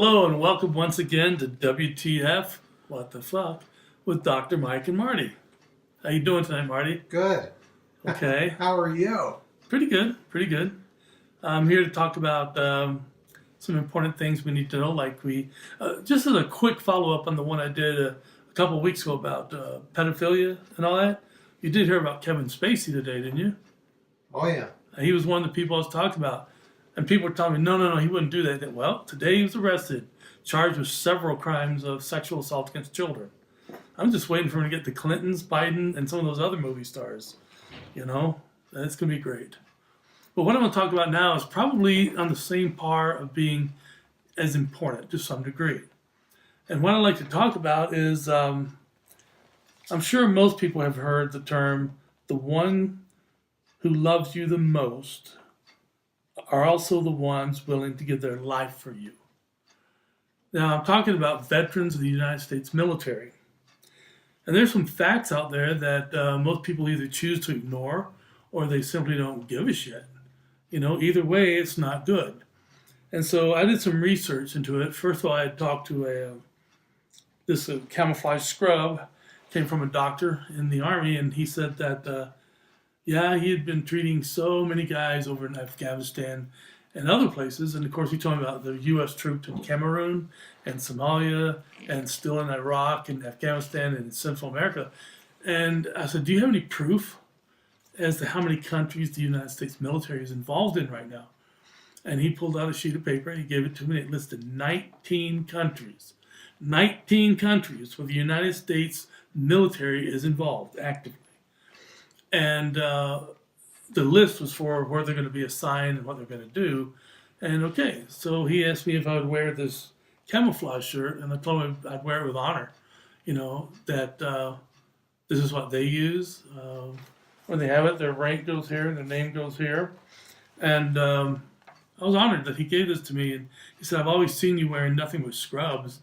Hello and welcome once again to WTF, what the fuck, with Dr. Mike and Marty. How you doing tonight, Marty? Good. Okay. How are you? Pretty good, pretty good. I'm here to talk about some important things we need to know, just as a quick follow-up on the one I did a couple of weeks ago about pedophilia and all that. You did hear about Kevin Spacey today, didn't you? Oh, yeah. He was one of the people I was talking about. And people were telling me, no, he wouldn't do that. Well, today he was arrested, charged with several crimes of sexual assault against children. I'm just waiting for him to get the Clintons, Biden, and some of those other movie stars. You know, that's going to be great. But what I'm going to talk about now is probably on the same par of being as important to some degree. And what I'd like to talk about is, I'm sure most people have heard the term, the one who loves you the most are also the ones willing to give their life for you. Now, I'm talking about veterans of the United States military. And there's some facts out there that most people either choose to ignore or they simply don't give a shit. You know, either way, it's not good. And so I did some research into it. First of all, I had talked to this camouflage scrub, came from a doctor in the Army, and he said that he had been treating so many guys over in Afghanistan and other places. And of course, he told me about the U.S. troops in Cameroon and Somalia and still in Iraq and Afghanistan and Central America. And I said, do you have any proof as to how many countries the United States military is involved in right now? And he pulled out a sheet of paper and he gave it to me. It listed 19 countries. 19 countries where the United States military is involved actively. And the list was for where they're going to be assigned and what they're going to do. And okay, so he asked me if I would wear this camouflage shirt, and I told him I'd wear it with honor. You know, that this is what they use. When they have it, their rank goes here, their name goes here. And I was honored that he gave this to me. And he said, I've always seen you wearing nothing but scrubs.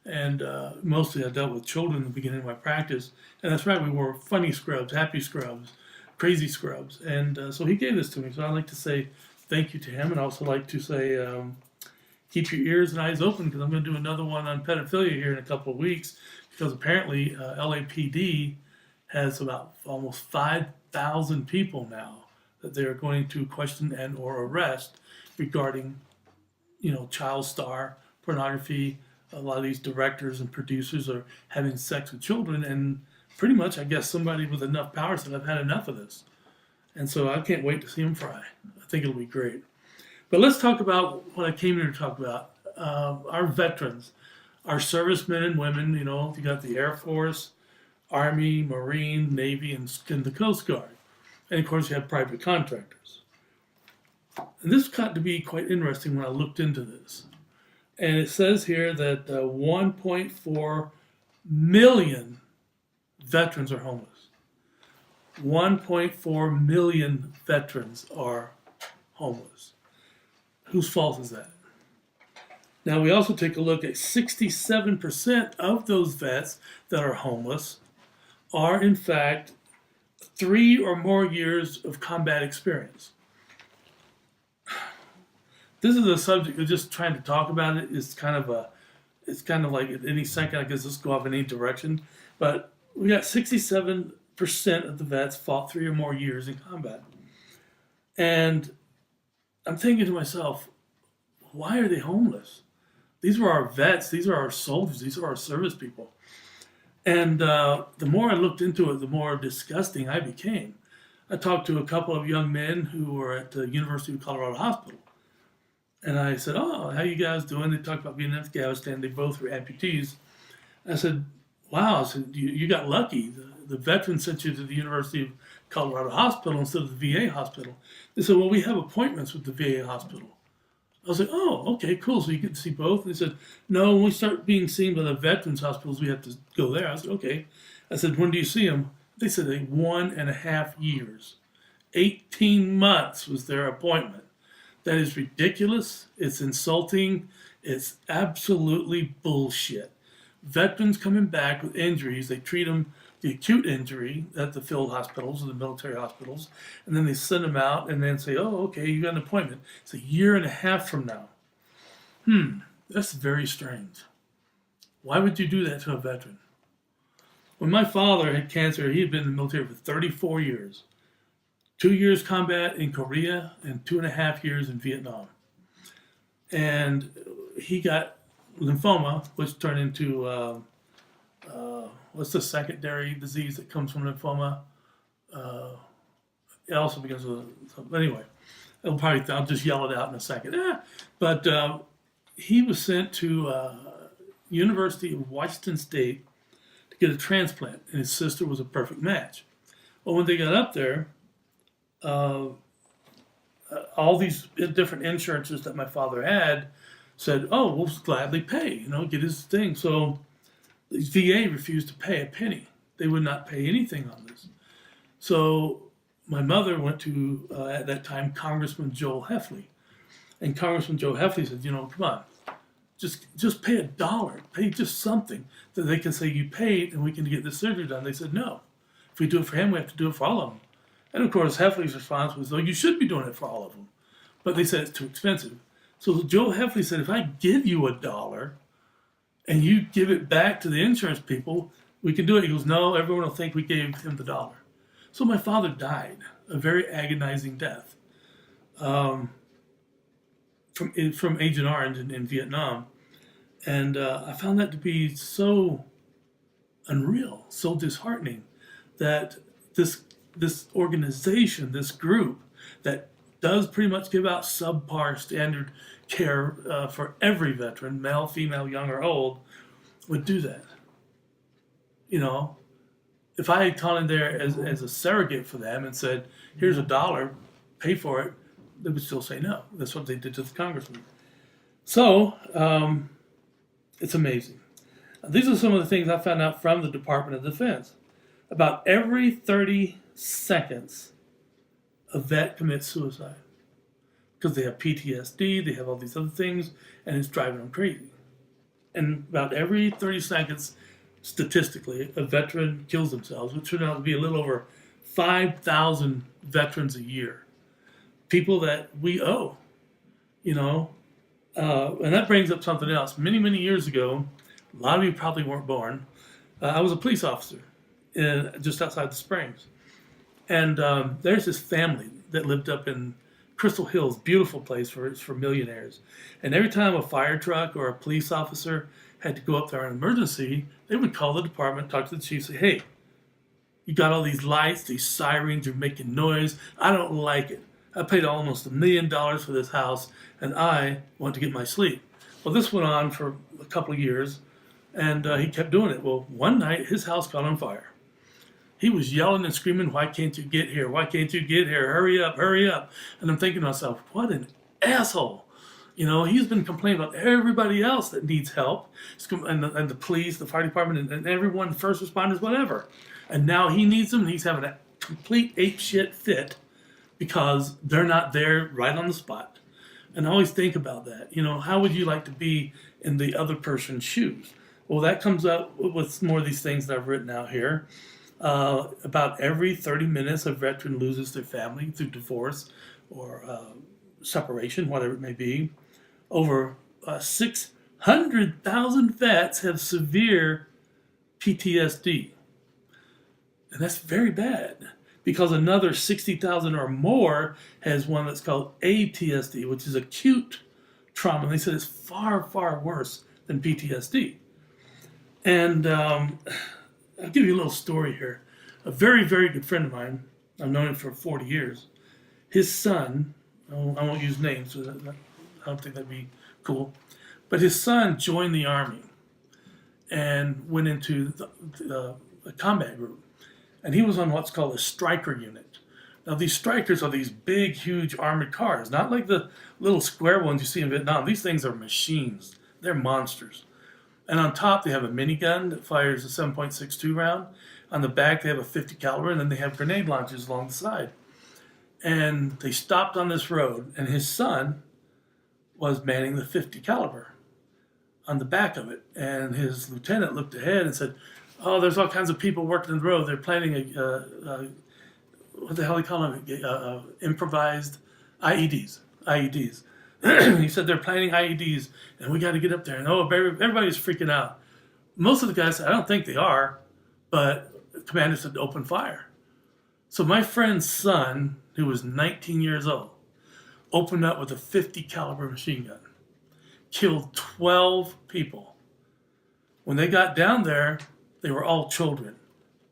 And mostly I dealt with children in the beginning of my practice. And that's right, we wore funny scrubs, happy scrubs, crazy scrubs. And so he gave this to me. So I'd like to say thank you to him. And I also like to say keep your ears and eyes open, because I'm going to do another one on pedophilia here in a couple of weeks. Because apparently LAPD has about almost 5,000 people now that they're going to question and or arrest regarding, you know, child star pornography. A lot of these directors and producers are having sex with children, and pretty much, I guess, somebody with enough power said, I've had enough of this. And so I can't wait to see them fry. I think it'll be great. But let's talk about what I came here to talk about. Our veterans, our servicemen and women. You know, you got the Air Force, Army, Marine, Navy, and the Coast Guard. And of course, you have private contractors. And this got to be quite interesting when I looked into this. And it says here that 1.4 million veterans are homeless. 1.4 million veterans are homeless. Whose fault is that? Now, we also take a look at 67% of those vets that are homeless are, in fact, 3 or more years of combat experience. This is a subject of just trying to talk about it. It's kind of like at any second, I guess this go off in any direction. But we got 67% of the vets fought 3 or more years in combat. And I'm thinking to myself, why are they homeless? These were our vets. These are our soldiers. These are our service people. And the more I looked into it, the more disgusting I became. I talked to a couple of young men who were at the University of Colorado Hospital. And I said, oh, how you guys doing? They talked about being in Afghanistan. They both were amputees. I said, wow, I said, you got lucky. The veteran sent you to the University of Colorado Hospital instead of the VA hospital. They said, well, we have appointments with the VA hospital. I was like, oh, okay, cool. So you get to see both? And they said, no, when we start being seen by the veterans hospitals, we have to go there. I said, okay. I said, when do you see them? They said 1.5 years. 18 months was their appointment. That is ridiculous. It's insulting. It's absolutely bullshit. Veterans coming back with injuries, they treat them the acute injury at the field hospitals or the military hospitals, and then they send them out and then say, oh, okay, you got an appointment. It's 1.5 years from now. That's very strange. Why would you do that to a veteran? When my father had cancer, he had been in the military for 34 years. 2 years combat in Korea and 2.5 years in Vietnam. And he got lymphoma, which turned into, what's the secondary disease that comes from lymphoma? It also begins with, anyway, I'll just yell it out in a second. But he was sent to University of Washington State to get a transplant, and his sister was a perfect match. Well, when they got up there, all these different insurances that my father had said, "Oh, we'll gladly pay, get his thing." So the VA refused to pay a penny. They would not pay anything on this. So my mother went to, at that time, Congressman Joel Heffley. And Congressman Joe Heffley said, come on, just pay $1, pay just something that they can say you paid and we can get this surgery done. They said, no, if we do it for him, we have to do it for all of them. And of course, Heffley's response was, you should be doing it for all of them. But they said it's too expensive. So Joe Heffley said, if I give you $1 and you give it back to the insurance people, we can do it. He goes, no, everyone will think we gave him the $1. So my father died a very agonizing death from Agent Orange in Vietnam. And I found that to be so unreal, so disheartening that this organization, this group that does pretty much give out subpar standard care for every veteran, male, female, young, or old, would do that. If I had gone in there as a surrogate for them and said, here's $1, pay for it, they would still say no. That's what they did to the congressman. So, it's amazing. These are some of the things I found out from the Department of Defense. About every 30 seconds, a vet commits suicide. Because they have PTSD, they have all these other things, and it's driving them crazy. And about every 30 seconds, statistically, a veteran kills themselves, which turned out to be a little over 5,000 veterans a year. People that we owe, and that brings up something else. Many, many years ago, a lot of you probably weren't born, I was a police officer just outside the Springs. And there's this family that lived up in Crystal Hills, beautiful place for millionaires. And every time a fire truck or a police officer had to go up there in an emergency, they would call the department, talk to the chief, say, hey, you got all these lights, these sirens, you're making noise. I don't like it. I paid almost $1 million for this house, and I want to get my sleep. Well, this went on for a couple of years, and he kept doing it. Well, one night, his house caught on fire. He was yelling and screaming, why can't you get here? Why can't you get here? Hurry up, hurry up. And I'm thinking to myself, what an asshole. He's been complaining about everybody else that needs help, and the police, the fire department, and everyone, first responders, whatever. And now he needs them, and he's having a complete apeshit fit because they're not there right on the spot. And I always think about that. How would you like to be in the other person's shoes? Well, that comes up with more of these things that I've written out here. About every 30 minutes, a veteran loses their family through divorce or separation, whatever it may be. Over 600,000 vets have severe PTSD. And that's very bad because another 60,000 or more has one that's called ATSD, which is acute trauma. And they said it's far, far worse than PTSD. And I'll give you a little story here. A very, very good friend of mine, I've known him for 40 years. His son, I won't use names, so I don't think that'd be cool. But his son joined the Army and went into the combat group. And he was on what's called a striker unit. Now, these strikers are these big, huge armored cars, not like the little square ones you see in Vietnam. These things are machines. They're monsters. And on top, they have a minigun that fires a 7.62 round. On the back, they have a 50 caliber, and then they have grenade launchers along the side. And they stopped on this road, and his son was manning the 50 caliber on the back of it. And his lieutenant looked ahead and said, oh, there's all kinds of people working the road. They're planning what the hell do you call them? Improvised IEDs. He said they're planning IEDs and we got to get up there. And everybody's freaking out. Most of the guys said, I don't think they are, but the commander said to open fire. So my friend's son, who was 19 years old, opened up with a 50 caliber machine gun, killed 12 people. When they got down there, they were all children,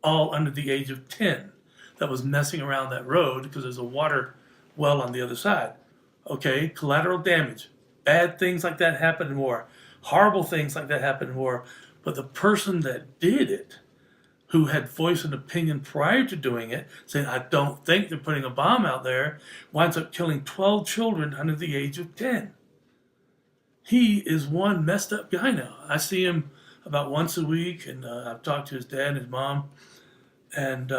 all under the age of 10, that was messing around that road because there's a water well on the other side. Okay, collateral damage. Bad things like that happen in war. Horrible things like that happen in war. But the person that did it, who had voiced an opinion prior to doing it, saying, I don't think they're putting a bomb out there, winds up killing 12 children under the age of 10. He is one messed up guy now. I see him about once a week, and I've talked to his dad and his mom, and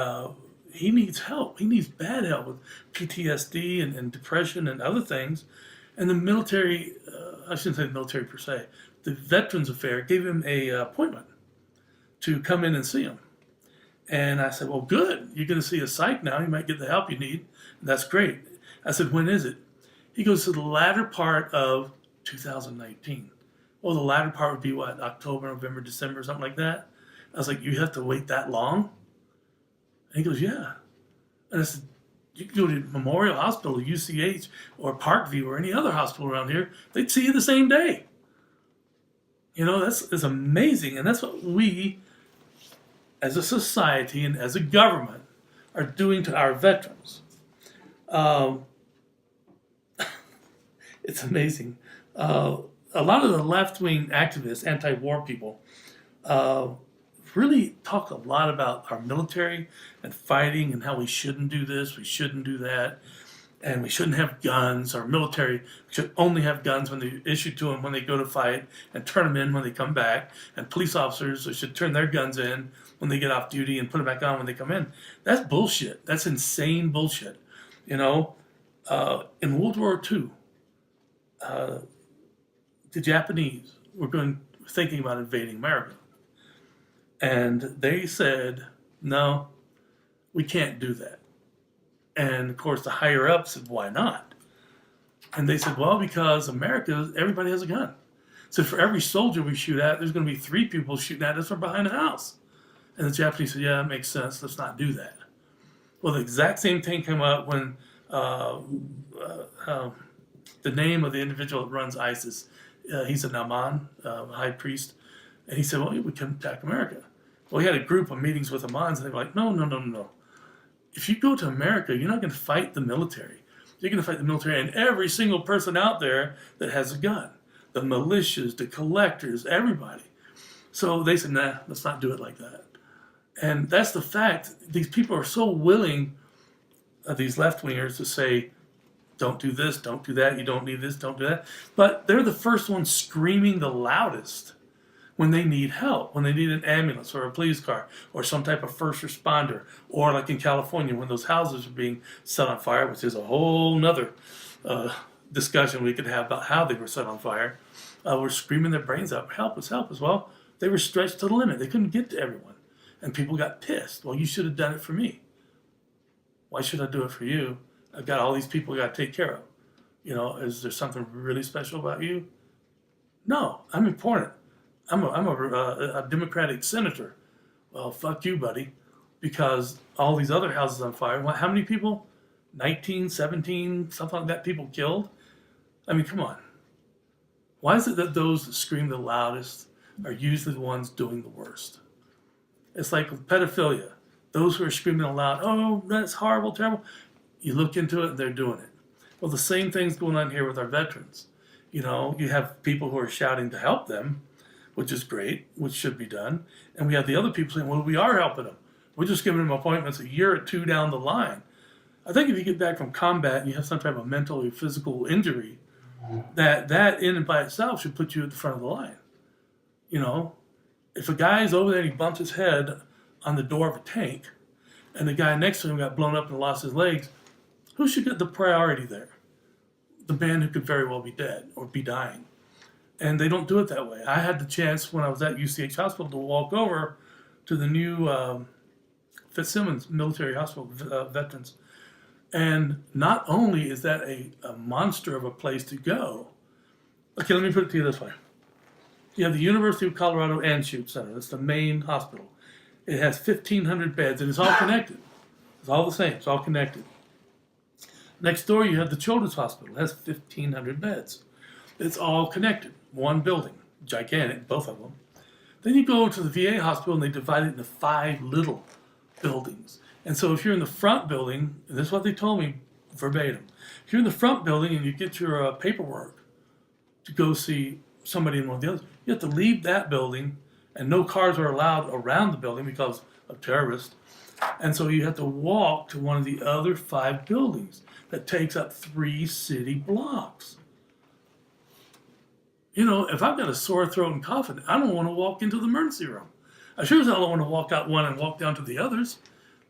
he needs help. He needs bad help with PTSD and depression and other things. And the military, I shouldn't say the military per se, the Veterans Affair gave him a appointment to come in and see him. And I said, well, good. You're going to see a psych now. You might get the help you need. And that's great. I said, when is it? He goes to the latter part of 2019. Well, the latter part would be what? October, November, December, something like that. I was like, you have to wait that long? And he goes, yeah. And I said, you can go to Memorial Hospital, UCH, or Parkview, or any other hospital around here. They'd see you the same day. You know, that's amazing. And that's what we, as a society and as a government, are doing to our veterans. It's amazing. A lot of the left-wing activists, anti-war people, really talk a lot about our military and fighting and how we shouldn't do this, we shouldn't do that, and we shouldn't have guns. Our military should only have guns when they issue to them when they go to fight and turn them in when they come back. And police officers should turn their guns in when they get off duty and put them back on when they come in. That's bullshit. That's insane bullshit. You know, in World War II, the Japanese were thinking about invading America. And they said, no, we can't do that. And of course, the higher ups said, why not? And they said, well, because America, everybody has a gun. So for every soldier we shoot at, there's going to be 3 people shooting at us from behind the house. And the Japanese said, yeah, that makes sense. Let's not do that. Well, the exact same thing came up when the name of the individual that runs ISIS, he's an Imam, high priest. And he said, well, we can attack America. Well, he had a group of meetings with Imams, and they were like, no. If you go to America, you're not going to fight the military. You're going to fight the military and every single person out there that has a gun. The militias, the collectors, everybody. So they said, nah, let's not do it like that. And that's the fact. These people are so willing, these left-wingers, to say, don't do this, don't do that, you don't need this, don't do that. But they're the first ones screaming the loudest when they need help, when they need an ambulance or a police car or some type of first responder, or like in California when those houses are being set on fire, which is a whole nother discussion we could have about how they were set on fire. Were screaming their brains out, help us, help us. Well, they were stretched to the limit. They couldn't get to everyone. And people got pissed. Well, you should have done it for me. Why should I do it for you? I've got all these people I got to take care of. You know, is there something really special about you? No, I'm important. I'm a Democratic senator. Well, fuck you, buddy, because all these other houses on fire. How many people? 19, 17, something like that, people killed? I mean, come on. Why is it that those that scream the loudest are usually the ones doing the worst? It's like with pedophilia. Those who are screaming aloud, oh, that's horrible, terrible. You look into it and they're doing it. Well, the same thing's going on here with our veterans. You know, you have people who are shouting to help them, which is great, which should be done. And we have the other people saying, well, we are helping them. We're just giving them appointments a year or 2 down the line. I think if you get back from combat and you have some type of mental or physical injury, that in and by itself should put you at the front of the line. You know, if a guy's over there and he bumped his head on the door of a tank and the guy next to him got blown up and lost his legs, who should get the priority there? The man who could very well be dead or be dying. And they don't do it that way. I had the chance when I was at UCH Hospital to walk over to the new Fitzsimmons Military Hospital, Veterans. And not only is that a monster of a place to go, okay, let me put it to you this way. You have the University of Colorado Anschutz Center. That's the main hospital. It has 1,500 beds, and it's all connected. It's all the same. It's all connected. Next door, you have the Children's Hospital. It has 1,500 beds. It's all connected. One building. Gigantic, both of them. Then you go to the VA hospital, and they divide it into 5 little buildings. And so if you're in the front building, and this is what they told me verbatim, if you're in the front building and you get your paperwork to go see somebody in one of the others, you have to leave that building, and no cars are allowed around the building because of terrorists. And so you have to walk to one of the other 5 buildings that takes up 3 city blocks. You know, if I've got a sore throat and coughing, I don't want to walk into the emergency room. I sure as hell don't want to walk out one and walk down to the others.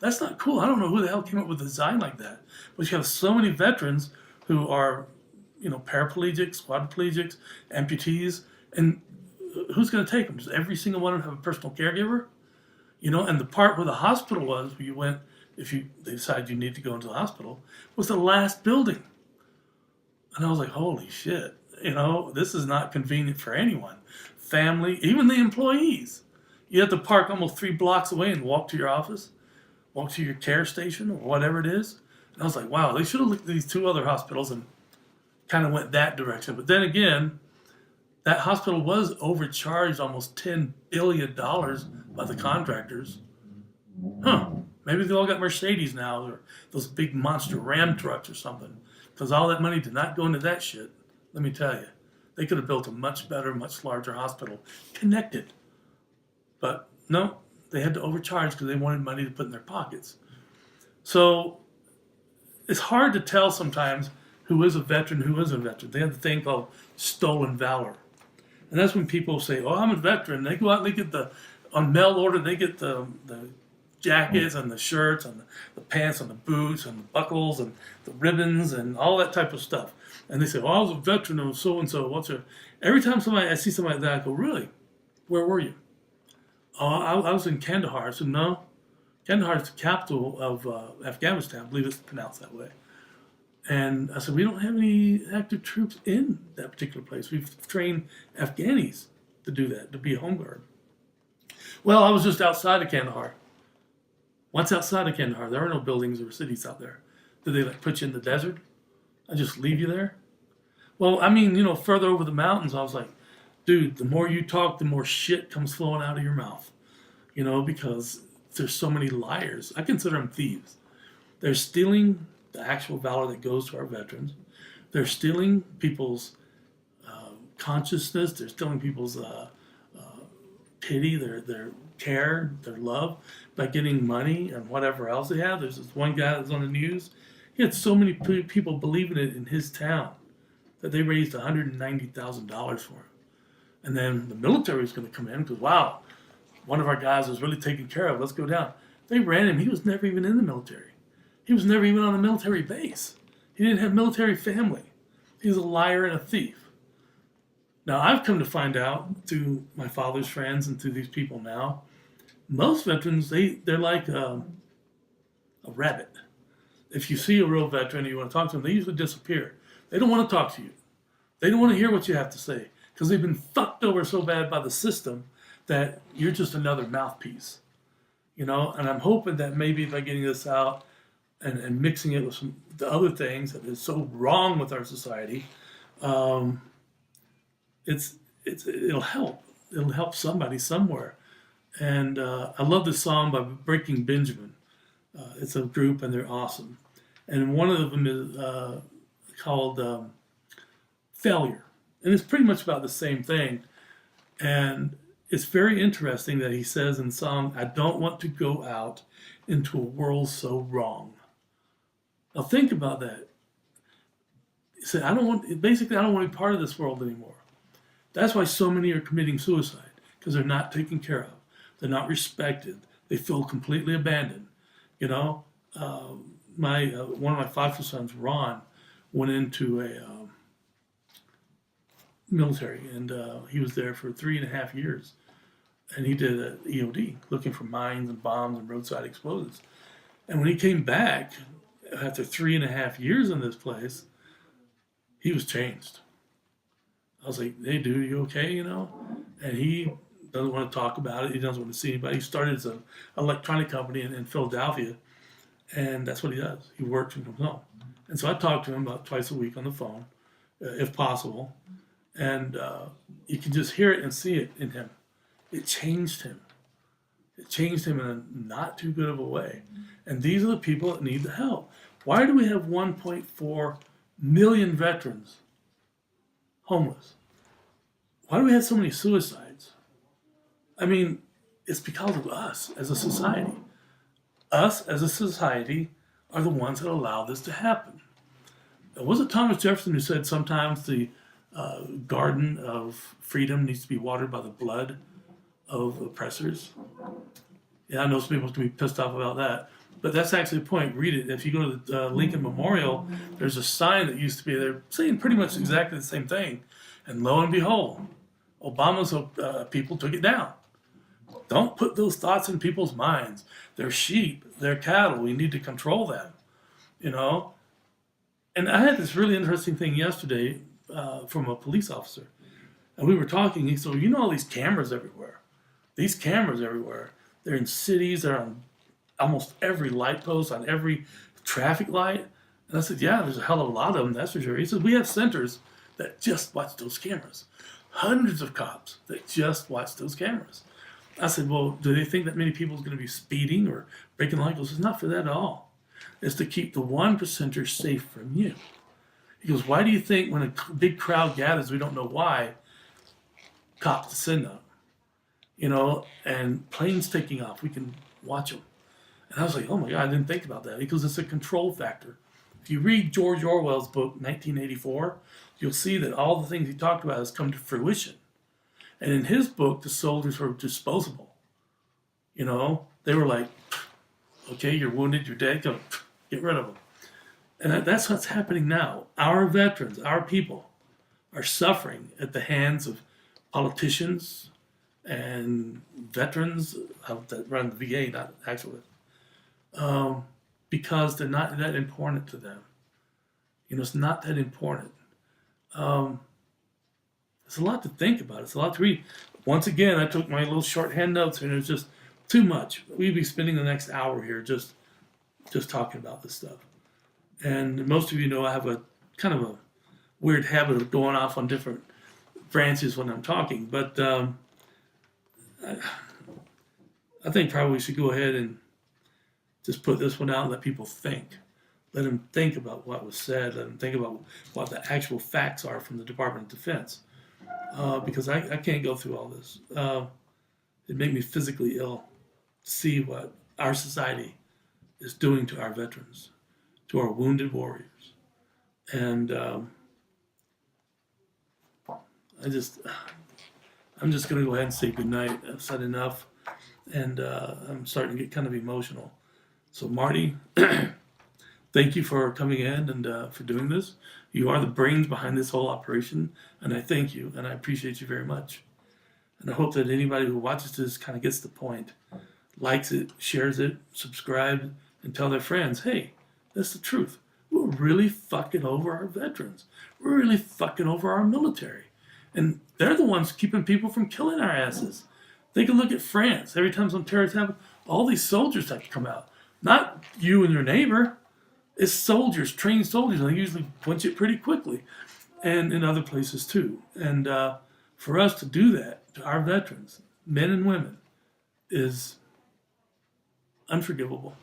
That's not cool. I don't know who the hell came up with a design like that. But you have so many veterans who are, you know, paraplegics, quadriplegics, amputees, and who's going to take them? Does every single one of them have a personal caregiver? You know, and the part where the hospital was, where you went, they decided you need to go into the hospital, was the last building. And I was like, holy shit, you know, this is not convenient for anyone. Family, even the employees. You have to park almost 3 blocks away and walk to your office, walk to your care station or whatever it is. And I was like, wow, they should have looked at these 2 other hospitals and kind of went that direction. But then again, that hospital was overcharged almost $10 billion by the contractors. Maybe they all got Mercedes now, or those big monster Ram trucks or something. Because all that money did not go into that shit, let me tell you. They could have built a much better, much larger hospital, connected. But no, they had to overcharge because they wanted money to put in their pockets. So it's hard to tell sometimes who is a veteran, who isn't a veteran. They have the thing called stolen valor. And that's when people say, oh, I'm a veteran. They go out and they get on mail order, they get the jackets and the shirts and the pants and the boots and the buckles and the ribbons and all that type of stuff. And they say, well, I was a veteran of so-and-so. Every time I see somebody like that, I go, really? Where were you? Oh, I was in Kandahar. I said, no. Kandahar is the capital of Afghanistan. I believe it's pronounced that way. And I said, we don't have any active troops in that particular place. We've trained Afghanis to do that, to be a home guard. Well, I was just outside of Kandahar. What's outside of Kandahar? There are no buildings or cities out there. Did they put you in the desert? I just leave you there? Well, I mean, you know, further over the mountains, I was like, dude, the more you talk, the more shit comes flowing out of your mouth. You know, because there's so many liars. I consider them thieves. They're stealing the actual valor that goes to our veterans. They're stealing people's consciousness. They're stealing people's pity, their care, their love by getting money and whatever else they have. There's this one guy that's on the news. He had so many people believing it in his town that they raised $190,000 for him. And then the military was going to come in because, wow, one of our guys was really taken care of. Let's go down. They ran him. He was never even in the military. He was never even on a military base. He didn't have military family. He was a liar and a thief. Now, I've come to find out through my father's friends and through these people now, most veterans, they're like a rabbit. If you see a real veteran and you want to talk to them, they usually disappear. They don't want to talk to you. They don't want to hear what you have to say because they've been fucked over so bad by the system that you're just another mouthpiece. You know, and I'm hoping that maybe by getting this out and mixing it with some the other things that is so wrong with our society, it'll help. It'll help somebody somewhere. And I love this song by Breaking Benjamin. It's a group and they're awesome. And one of them is called Failure. And it's pretty much about the same thing. And it's very interesting that he says in the song, I don't want to go out into a world so wrong. Now think about that. He said, I don't want to be part of this world anymore. That's why so many are committing suicide, because they're not taken care of. They're not respected. They feel completely abandoned. You know, one of my foster sons, Ron, went into a military, and he was there for 3.5 years. And he did an EOD, looking for mines and bombs and roadside explosives. And when he came back, after 3.5 years in this place, he was changed. I was like, hey, dude, you okay? And he doesn't want to talk about it. He doesn't want to see anybody. He started as an electronic company in Philadelphia, and that's what he does. He works and comes home. And so I talk to him about twice a week on the phone, if possible. And you can just hear it and see it in him. It changed him. It changed him in a not too good of a way. And these are the people that need the help. Why do we have 1.4 million veterans homeless? Why do we have so many suicides? I mean, it's because of us as a society. Us as a society are the ones that allow this to happen. Was it Thomas Jefferson who said sometimes the garden of freedom needs to be watered by the blood of oppressors? Yeah, I know some people can be pissed off about that, but that's actually the point. Read it. If you go to the Lincoln Memorial, there's a sign that used to be there saying pretty much exactly the same thing. And lo and behold, Obama's people took it down. Don't put those thoughts in people's minds. They're sheep, they're cattle. We need to control them, And I had this really interesting thing yesterday from a police officer. And we were talking. He said, all these cameras everywhere. These cameras everywhere. They're in cities. They're on almost every light post, on every traffic light. And I said, yeah, there's a hell of a lot of them, that's for sure. He said, we have centers that just watch those cameras. Hundreds of cops that just watch those cameras. I said, well, do they think that many people are going to be speeding or breaking laws? He goes, it's not for that at all. It's to keep the 1%ers safe from you. He goes, why do you think when a big crowd gathers, we don't know why, cops send them? And planes taking off, we can watch them. And I was like, oh my God, I didn't think about that. He goes, it's a control factor. If you read George Orwell's book, 1984, you'll see that all the things he talked about has come to fruition. And in his book, the soldiers were disposable. They were like, okay, you're wounded, you're dead, go, get rid of them. And that's what's happening now. Our veterans, our people, are suffering at the hands of politicians and veterans that run the VA, not actually, because they're not that important to them. It's not that important. It's a lot to think about. It's a lot to read. Once again, I took my little shorthand notes, and it was just too much. We'd be spending the next hour here just talking about this stuff. And most of you know I have a kind of a weird habit of going off on different branches when I'm talking. But I think probably we should go ahead and just put this one out and let people think. Let them think about what was said. Let them think about what the actual facts are from the Department of Defense. Because I can't go through all this. It made me physically ill to see what our society is doing to our veterans, to our wounded warriors. And I'm just going to go ahead and say goodnight. I've said enough, and I'm starting to get kind of emotional. So Marty, thank you for coming in and for doing this. You are the brains behind this whole operation, and I thank you, and I appreciate you very much. And I hope that anybody who watches this kind of gets the point, likes it, shares it, subscribes, and tell their friends, hey, that's the truth. We're really fucking over our veterans. We're really fucking over our military. And they're the ones keeping people from killing our asses. Take a look at France. Every time some terrorist happens, all these soldiers have to come out. Not you and your neighbor. It's soldiers, trained soldiers, and they usually punch it pretty quickly, and in other places too. And for us to do that to our veterans, men and women, is unforgivable,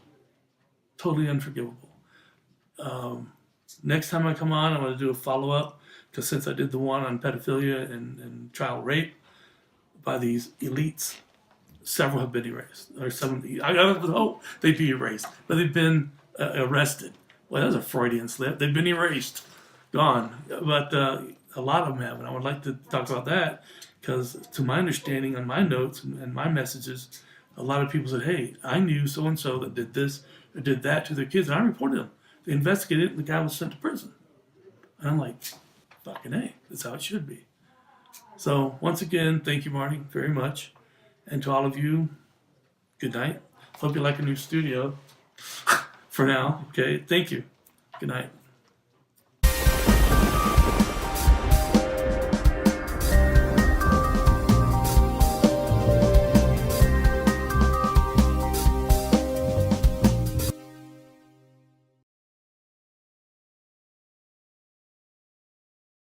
totally unforgivable. Next time I come on, I'm going to do a follow-up, because since I did the one on pedophilia and child rape by these elites, several have been erased. Or some, I would hope they'd be erased, but they've been arrested. Well, that was a Freudian slip. They've been erased, gone. But a lot of them have, and I would like to talk about that, because to my understanding on my notes and my messages, a lot of people said, hey, I knew so-and-so that did this or did that to their kids, and I reported them. They investigated it, and the guy was sent to prison. And I'm like, fucking A, that's how it should be. So once again, thank you, Marty, very much. And to all of you, good night. Hope you like a new studio. for now. Okay, thank you. Good night.